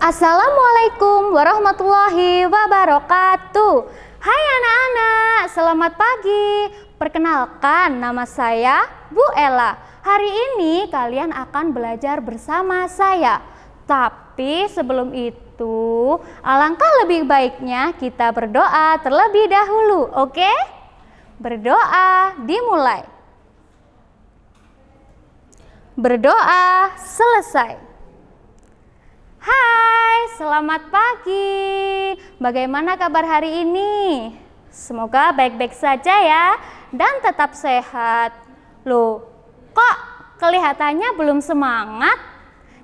Assalamualaikum warahmatullahi wabarakatuh. Hai anak-anak, selamat pagi. Perkenalkan, nama saya Bu Ella. Hari ini kalian akan belajar bersama saya. Tapi sebelum itu, alangkah lebih baiknya kita berdoa terlebih dahulu, oke? Berdoa dimulai. Berdoa selesai. Hai, selamat pagi. Bagaimana kabar hari ini? Semoga baik-baik saja ya dan tetap sehat. Loh, kok kelihatannya belum semangat?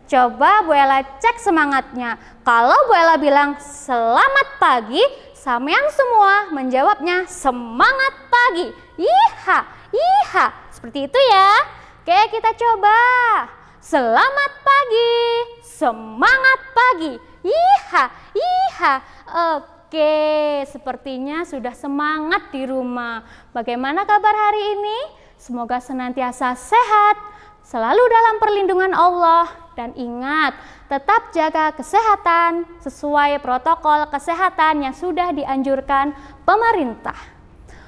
Coba Bu Ella cek semangatnya. Kalau Bu Ella bilang selamat pagi, sampean semua menjawabnya semangat pagi. Iha, iha. Seperti itu ya. Oke, kita coba. Selamat pagi, semangat pagi, iha, iha. Oke, sepertinya sudah semangat di rumah. Bagaimana kabar hari ini? Semoga senantiasa sehat, selalu dalam perlindungan Allah. Dan ingat, tetap jaga kesehatan sesuai protokol kesehatan yang sudah dianjurkan pemerintah.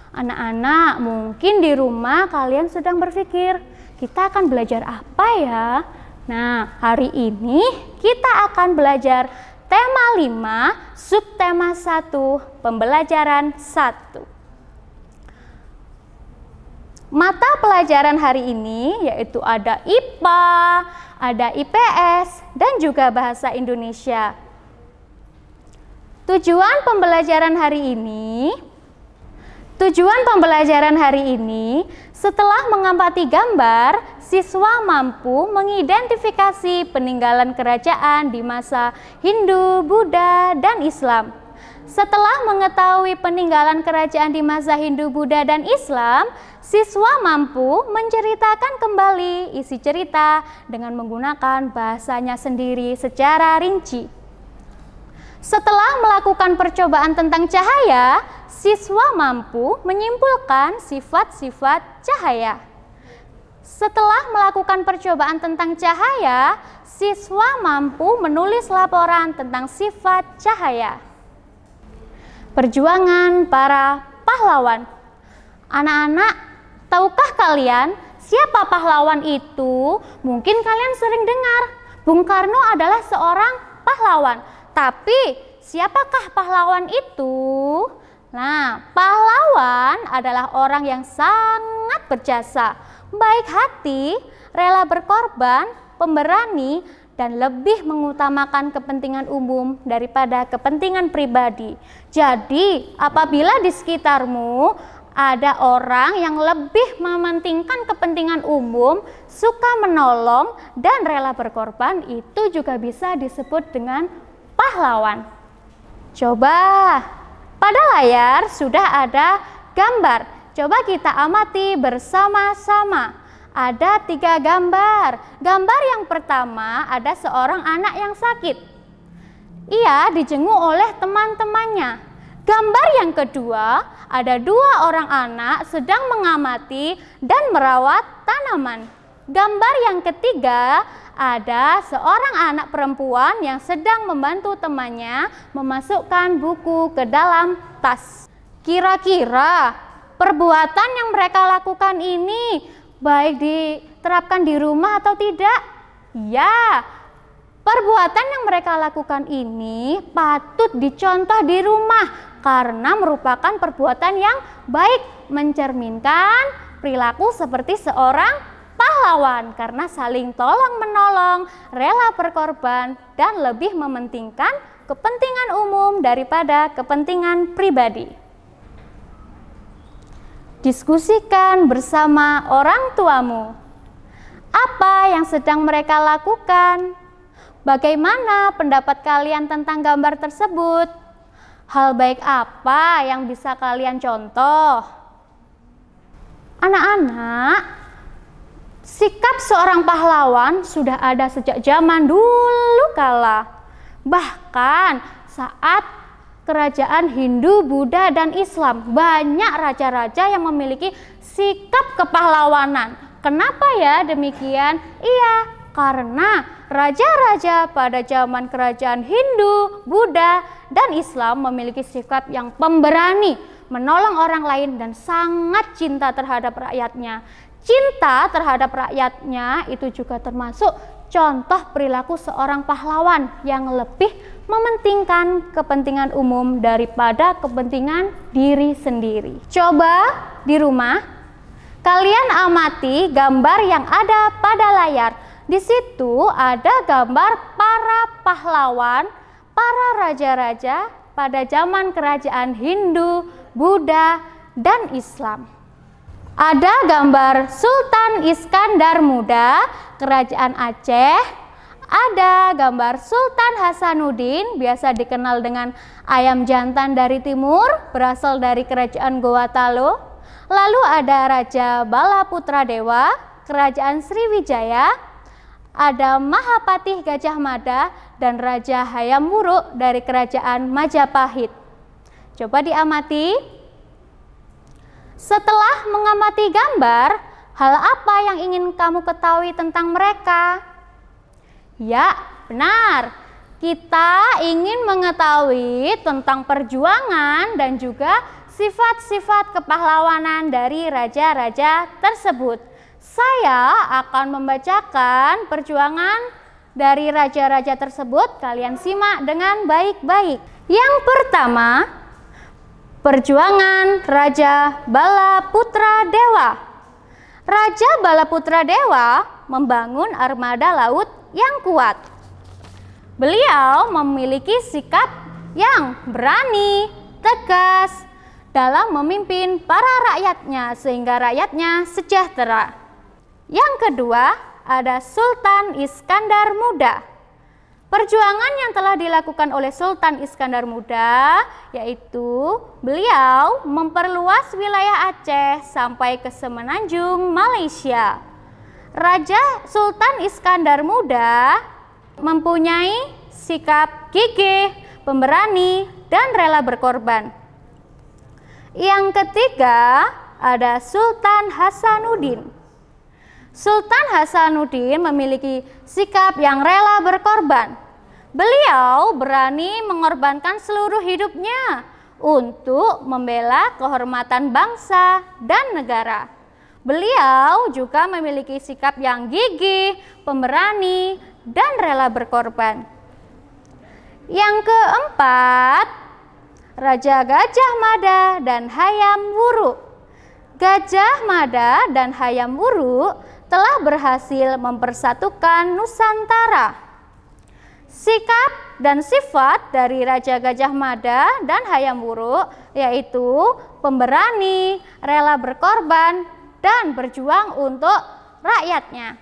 Anak-anak, mungkin di rumah kalian sedang berpikir, kita akan belajar apa ya? Nah, hari ini kita akan belajar tema 5, subtema 1, pembelajaran 1. Mata pelajaran hari ini yaitu ada IPA, ada IPS, dan juga bahasa Indonesia. Tujuan pembelajaran hari ini, setelah mengamati gambar, siswa mampu mengidentifikasi peninggalan kerajaan di masa Hindu, Buddha, dan Islam. Setelah mengetahui peninggalan kerajaan di masa Hindu, Buddha, dan Islam, siswa mampu menceritakan kembali isi cerita dengan menggunakan bahasanya sendiri secara rinci. Setelah melakukan percobaan tentang cahaya, siswa mampu menyimpulkan sifat-sifat cahaya. Setelah melakukan percobaan tentang cahaya, siswa mampu menulis laporan tentang sifat cahaya. Perjuangan para pahlawan. Anak-anak, tahukah kalian siapa pahlawan itu? Mungkin kalian sering dengar, Bung Karno adalah seorang pahlawan. Tapi siapakah pahlawan itu? Nah, pahlawan adalah orang yang sangat berjasa, baik hati, rela berkorban, pemberani, dan lebih mengutamakan kepentingan umum daripada kepentingan pribadi. Jadi, apabila di sekitarmu ada orang yang lebih mementingkan kepentingan umum, suka menolong, dan rela berkorban, itu juga bisa disebut dengan pahlawan. Coba, pada layar sudah ada gambar. Coba kita amati bersama-sama. Ada 3 gambar. Gambar yang pertama ada seorang anak yang sakit. Ia dijenguk oleh teman-temannya. Gambar yang kedua ada 2 orang anak sedang mengamati dan merawat tanaman. Gambar yang ketiga ada seorang anak perempuan yang sedang membantu temannya memasukkan buku ke dalam tas. Kira-kira perbuatan yang mereka lakukan ini baik diterapkan di rumah atau tidak? Ya, perbuatan yang mereka lakukan ini patut dicontoh di rumah karena merupakan perbuatan yang baik, mencerminkan perilaku seperti seorang pahlawan karena saling tolong-menolong, rela berkorban, dan lebih mementingkan kepentingan umum daripada kepentingan pribadi. Diskusikan bersama orang tuamu. Apa yang sedang mereka lakukan? Bagaimana pendapat kalian tentang gambar tersebut? Hal baik apa yang bisa kalian contoh? Anak-anak, sikap seorang pahlawan sudah ada sejak zaman dulu kala. Bahkan saat kerajaan Hindu, Buddha, dan Islam, banyak raja-raja yang memiliki sikap kepahlawanan. Kenapa ya demikian? Iya, Karena raja-raja pada zaman kerajaan Hindu, Buddha, dan Islam memiliki sikap yang pemberani, menolong orang lain, dan sangat cinta terhadap rakyatnya. Cinta terhadap rakyatnya itu juga termasuk contoh perilaku seorang pahlawan yang lebih mementingkan kepentingan umum daripada kepentingan diri sendiri. Coba di rumah kalian amati gambar yang ada pada layar. Di situ ada gambar para pahlawan, para raja-raja pada zaman kerajaan Hindu, Buddha, dan Islam. Ada gambar Sultan Iskandar Muda, Kerajaan Aceh. Ada gambar Sultan Hasanuddin, biasa dikenal dengan ayam jantan dari timur, berasal dari Kerajaan Gowatalo. Lalu ada Raja Bala Putra Dewa, Kerajaan Sriwijaya. Ada Mahapatih Gajah Mada dan Raja Hayam Wuruk dari Kerajaan Majapahit. Coba diamati. Setelah mengamati gambar, hal apa yang ingin kamu ketahui tentang mereka? Ya, benar. Kita ingin mengetahui tentang perjuangan dan juga sifat-sifat kepahlawanan dari raja-raja tersebut. Saya akan membacakan perjuangan dari raja-raja tersebut. Kalian simak dengan baik-baik. Yang pertama, perjuangan Raja Bala Putra Dewa. Raja Bala Putra Dewa membangun armada laut yang kuat. Beliau memiliki sikap yang berani, tegas dalam memimpin para rakyatnya sehingga rakyatnya sejahtera. Yang kedua, ada Sultan Iskandar Muda. Perjuangan yang telah dilakukan oleh Sultan Iskandar Muda yaitu beliau memperluas wilayah Aceh sampai ke Semenanjung Malaysia. Raja Sultan Iskandar Muda mempunyai sikap gigih, pemberani, dan rela berkorban. Yang ketiga, ada Sultan Hasanuddin. Sultan Hasanuddin memiliki sikap yang rela berkorban. Beliau berani mengorbankan seluruh hidupnya untuk membela kehormatan bangsa dan negara. Beliau juga memiliki sikap yang gigih, pemberani, dan rela berkorban. Yang keempat, Raja Gajah Mada dan Hayam Wuruk. Gajah Mada dan Hayam Wuruk telah berhasil mempersatukan Nusantara. Sikap dan sifat dari Raja Gajah Mada dan Hayam Wuruk yaitu pemberani, rela berkorban, dan berjuang untuk rakyatnya.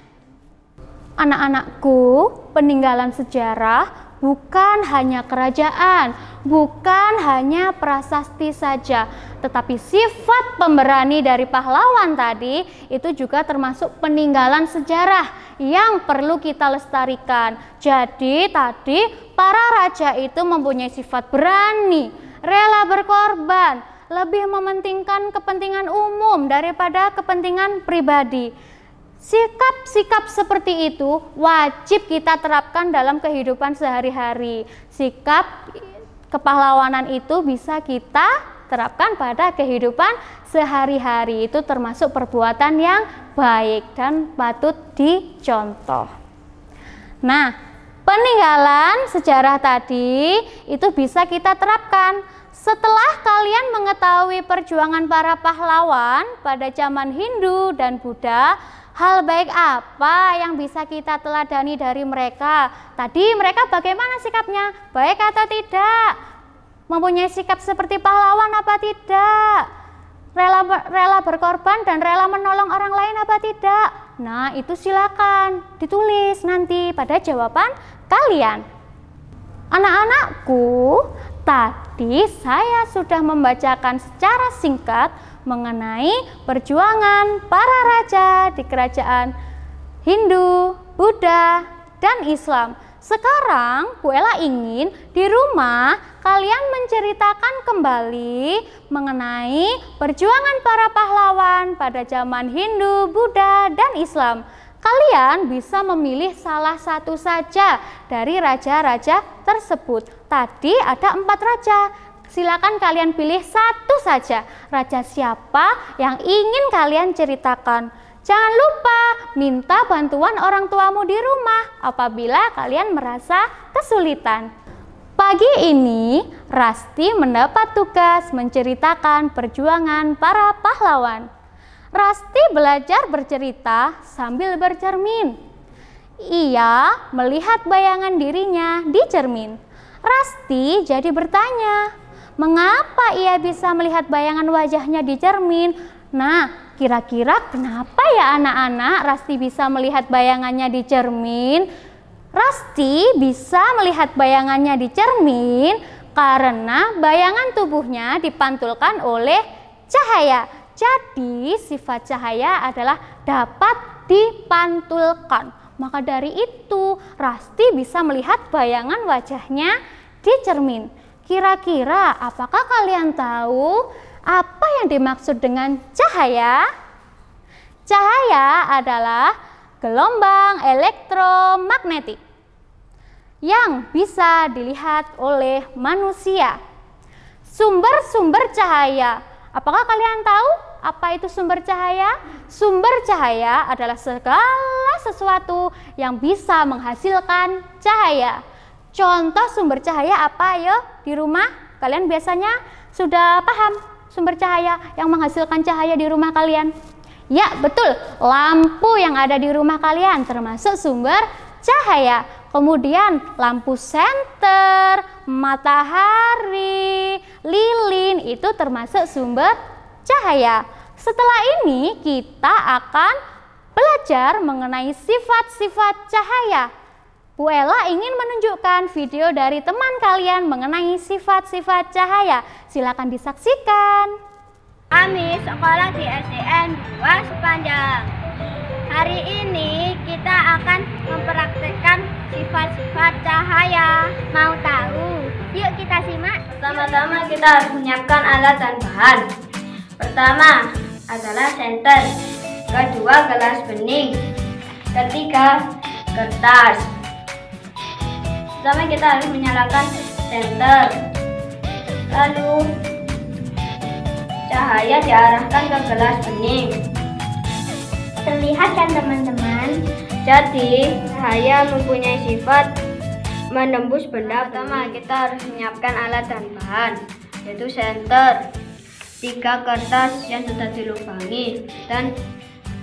Anak-anakku, peninggalan sejarah bukan hanya kerajaan, bukan hanya prasasti saja, tetapi sifat pemberani dari pahlawan tadi itu juga termasuk peninggalan sejarah yang perlu kita lestarikan. Jadi tadi para raja itu mempunyai sifat berani, rela berkorban, lebih mementingkan kepentingan umum daripada kepentingan pribadi. Sikap-sikap seperti itu wajib kita terapkan dalam kehidupan sehari-hari. Sikap kepahlawanan itu bisa kita terapkan pada kehidupan sehari-hari. Itu termasuk perbuatan yang baik dan patut dicontoh. Nah, peninggalan sejarah tadi itu bisa kita terapkan. Setelah kalian mengetahui perjuangan para pahlawan pada zaman Hindu dan Buddha, hal baik apa yang bisa kita teladani dari mereka? Tadi mereka bagaimana sikapnya? Baik atau tidak? Mempunyai sikap seperti pahlawan apa tidak? Rela berkorban dan rela menolong orang lain apa tidak? Nah, itu silakan ditulis nanti pada jawaban kalian. Anak-anakku, tadi saya sudah membacakan secara singkat mengenai perjuangan para raja di kerajaan Hindu, Buddha, dan Islam. Sekarang Bu Ella ingin di rumah kalian menceritakan kembali mengenai perjuangan para pahlawan pada zaman Hindu, Buddha, dan Islam. Kalian bisa memilih salah satu saja dari raja-raja tersebut. Tadi ada 4 raja. Silakan kalian pilih satu saja. Raja siapa yang ingin kalian ceritakan? Jangan lupa minta bantuan orang tuamu di rumah apabila kalian merasa kesulitan. Pagi ini, Rasti mendapat tugas menceritakan perjuangan para pahlawan. Rasti belajar bercerita sambil bercermin. Ia melihat bayangan dirinya di cermin. Rasti jadi bertanya, mengapa ia bisa melihat bayangan wajahnya di cermin? Nah, kira-kira kenapa ya anak-anak Rasti bisa melihat bayangannya di cermin? Rasti bisa melihat bayangannya di cermin karena bayangan tubuhnya dipantulkan oleh cahaya. Jadi sifat cahaya adalah dapat dipantulkan. Maka dari itu Rasti bisa melihat bayangan wajahnya di cermin. Kira-kira apakah kalian tahu apa yang dimaksud dengan cahaya? Cahaya adalah gelombang elektromagnetik yang bisa dilihat oleh manusia. Sumber-sumber cahaya. Apakah kalian tahu apa itu sumber cahaya? Sumber cahaya adalah segala sesuatu yang bisa menghasilkan cahaya. Contoh sumber cahaya apa ya di rumah? Kalian biasanya sudah paham sumber cahaya yang menghasilkan cahaya di rumah kalian? Ya, betul. Lampu yang ada di rumah kalian termasuk sumber cahaya. Kemudian lampu senter, matahari, lilin itu termasuk sumber cahaya. Setelah ini kita akan belajar mengenai sifat-sifat cahaya. Bu Ella ingin menunjukkan video dari teman kalian mengenai sifat-sifat cahaya. Silakan disaksikan. Kami sekolah di SDN 2 Sepanjang. Hari ini kita akan mempraktekkan sifat-sifat cahaya. Mau tahu? Yuk kita simak. Pertama-tama kita harus menyiapkan alat dan bahan. Pertama adalah senter, kedua gelas bening, ketiga kertas. Pertama kita harus menyalakan senter, lalu cahaya diarahkan ke gelas bening. Terlihat kan teman-teman? Jadi cahaya mempunyai sifat menembus benda. Pertama kita harus menyiapkan alat dan bahan, yaitu senter, 3 kertas yang sudah dilubangi, dan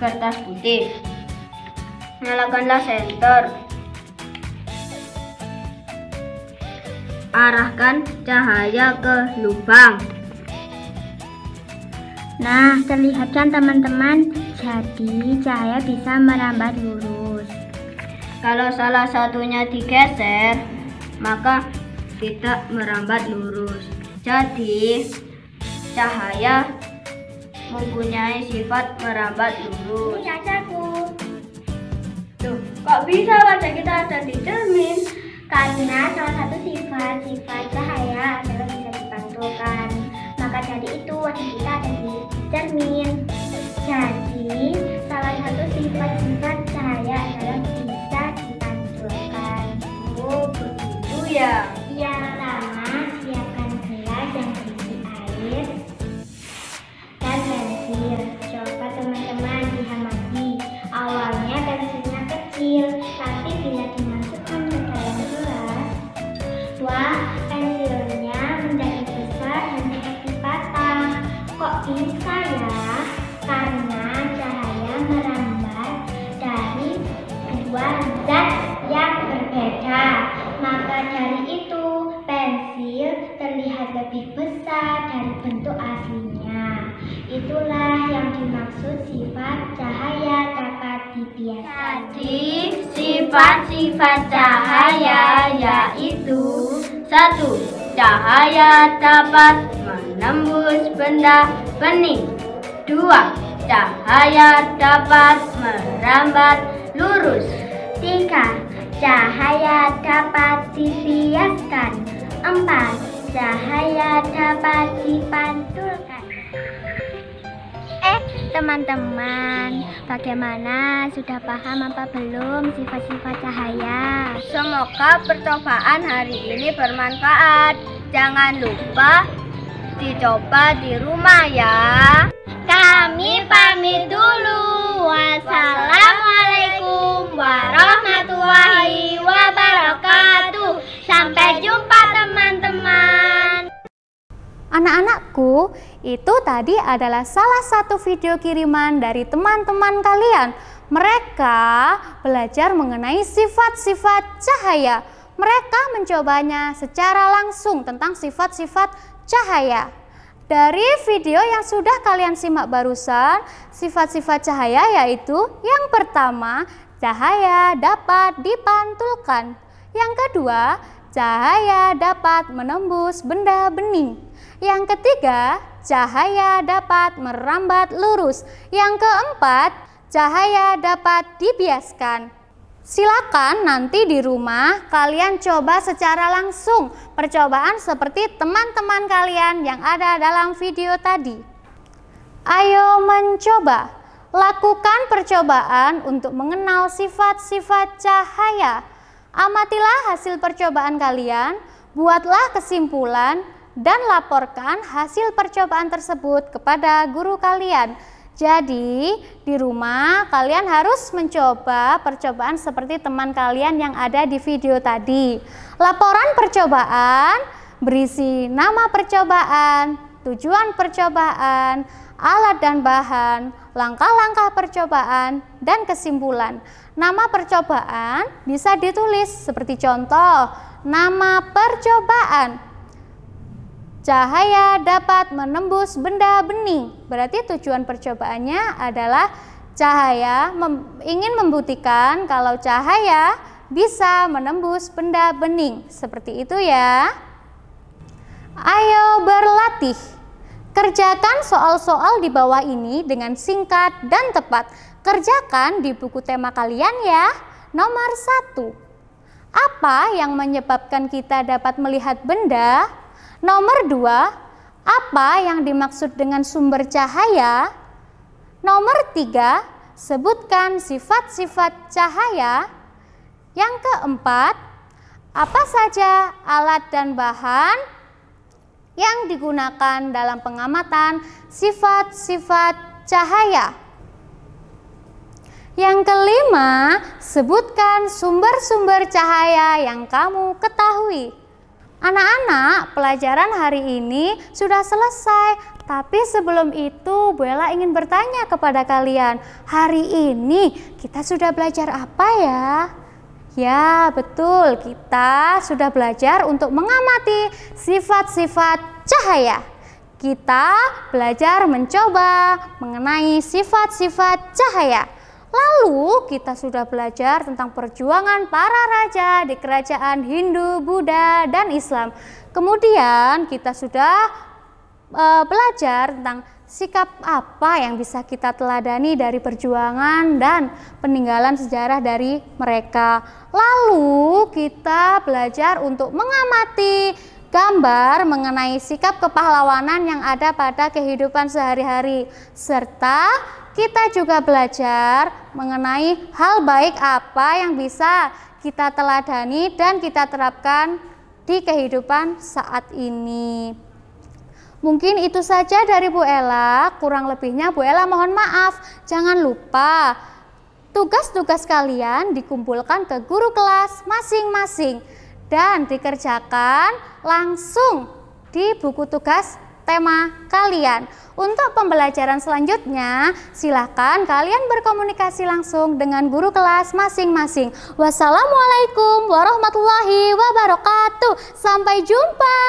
kertas putih. Nyalakanlah senter. Arahkan cahaya ke lubang. Nah, terlihat kan teman-teman? Jadi cahaya bisa merambat lurus. Kalau salah satunya digeser, maka tidak merambat lurus. Jadi cahaya mempunyai sifat merambat lurus. Ini cacaku. Tuh, kok bisa wajah kita ada di cermin? Karena salah satu sifat cahaya adalah bisa dipantulkan. Maka dari itu wajah kita ada di cermin. Jadi salah satu sifat cahaya adalah bisa dipantulkan. Oh, begitu ya. Yang pertama, siapkan gelas yang berisi air dan pensil. Coba teman-teman diamati. Awalnya pensilnya kecil, tapi bila dimasukkan ke dalam gelas, wah, pensilnya menjadi besar dan seperti patah. Kok bisa ya? Karena cahaya merambat dari dua zat yang berbeda. Maka dari itu pensil terlihat lebih besar dari bentuk aslinya. Itulah yang dimaksud sifat cahaya dapat dibiasakan. Jadi sifat-sifat cahaya yaitu 1. Cahaya dapat menembus benda bening. 2. Cahaya dapat merambat lurus. 3. Cahaya dapat dibiaskan. 4. Cahaya dapat dipantulkan. Teman-teman, bagaimana? Sudah paham apa belum sifat-sifat cahaya? Semoga percobaan hari ini bermanfaat. Jangan lupa dicoba di rumah ya. Kami pamit dulu. Wassalamualaikum warahmatullahi wabarakatuh. Sampai jumpa teman-teman. Anak-anakku, itu tadi adalah salah satu video kiriman dari teman-teman kalian. Mereka belajar mengenai sifat-sifat cahaya. Mereka mencobanya secara langsung tentang sifat-sifat cahaya. Dari video yang sudah kalian simak barusan, sifat-sifat cahaya yaitu yang pertama, cahaya dapat dipantulkan. Yang kedua, cahaya dapat menembus benda bening. Yang ketiga, cahaya dapat merambat lurus. Yang keempat, cahaya dapat dibiaskan. Silakan nanti di rumah kalian coba secara langsung percobaan seperti teman-teman kalian yang ada dalam video tadi. Ayo mencoba, lakukan percobaan untuk mengenal sifat-sifat cahaya. Amatilah hasil percobaan kalian, buatlah kesimpulan, dan laporkan hasil percobaan tersebut kepada guru kalian. Jadi, di rumah kalian harus mencoba percobaan seperti teman kalian yang ada di video tadi. Laporan percobaan berisi nama percobaan, tujuan percobaan, alat dan bahan, langkah-langkah percobaan, dan kesimpulan. Nama percobaan bisa ditulis seperti contoh, nama percobaan. Cahaya dapat menembus benda bening. Berarti tujuan percobaannya adalah cahaya ingin membuktikan kalau cahaya bisa menembus benda bening. Seperti itu ya. Ayo berlatih. Kerjakan soal-soal di bawah ini dengan singkat dan tepat. Kerjakan di buku tema kalian ya. Nomor 1. Apa yang menyebabkan kita dapat melihat benda? Nomor 2, apa yang dimaksud dengan sumber cahaya? Nomor 3, sebutkan sifat-sifat cahaya. Yang keempat, apa saja alat dan bahan yang digunakan dalam pengamatan sifat-sifat cahaya? Yang kelima, sebutkan sumber-sumber cahaya yang kamu ketahui. Anak-anak, pelajaran hari ini sudah selesai, tapi sebelum itu Bu Ella ingin bertanya kepada kalian, hari ini kita sudah belajar apa ya? Ya, betul, kita sudah belajar untuk mengamati sifat-sifat cahaya. Kita belajar mencoba mengenai sifat-sifat cahaya. Lalu kita sudah belajar tentang perjuangan para raja di kerajaan Hindu, Buddha, dan Islam. Kemudian kita sudah belajar tentang sikap apa yang bisa kita teladani dari perjuangan dan peninggalan sejarah dari mereka. Lalu kita belajar untuk mengamati gambar mengenai sikap kepahlawanan yang ada pada kehidupan sehari-hari, serta kita juga belajar mengenai hal baik apa yang bisa kita teladani dan kita terapkan di kehidupan saat ini. Mungkin itu saja dari Bu Ella, kurang lebihnya Bu Ella mohon maaf. Jangan lupa tugas-tugas kalian dikumpulkan ke guru kelas masing-masing dan dikerjakan langsung di buku tugas tema kalian. Untuk pembelajaran selanjutnya, silakan kalian berkomunikasi langsung dengan guru kelas masing-masing. Wassalamualaikum warahmatullahi wabarakatuh. Sampai jumpa.